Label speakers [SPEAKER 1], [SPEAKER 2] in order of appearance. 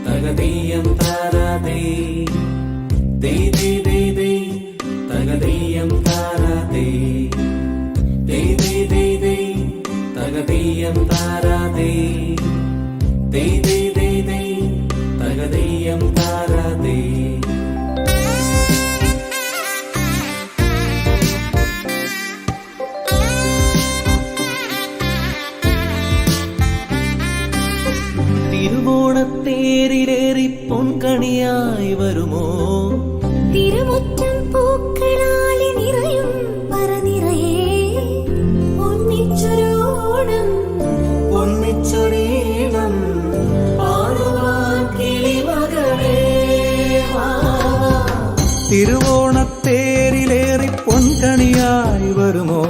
[SPEAKER 1] തകതീയം താരാതേ തകതീയം താരാതേ തകതീയം താരാതേ തകതീയം താരാതേ. തിരുവോണത്തേരിലേറി പൊൻകണിയായി വരുമോ?
[SPEAKER 2] തിരുമുറ്റം പൂക്കളാലെ നിറയും പറനിറയെ ഒന്നിച്ചൊരോണം
[SPEAKER 1] ഒന്നിച്ചൊരീണം പാടുവാൻ കിളിമകളേ വാ.
[SPEAKER 3] തിരുവോണത്തേരിലേറി പൊൻകണിയായി വരുമോ?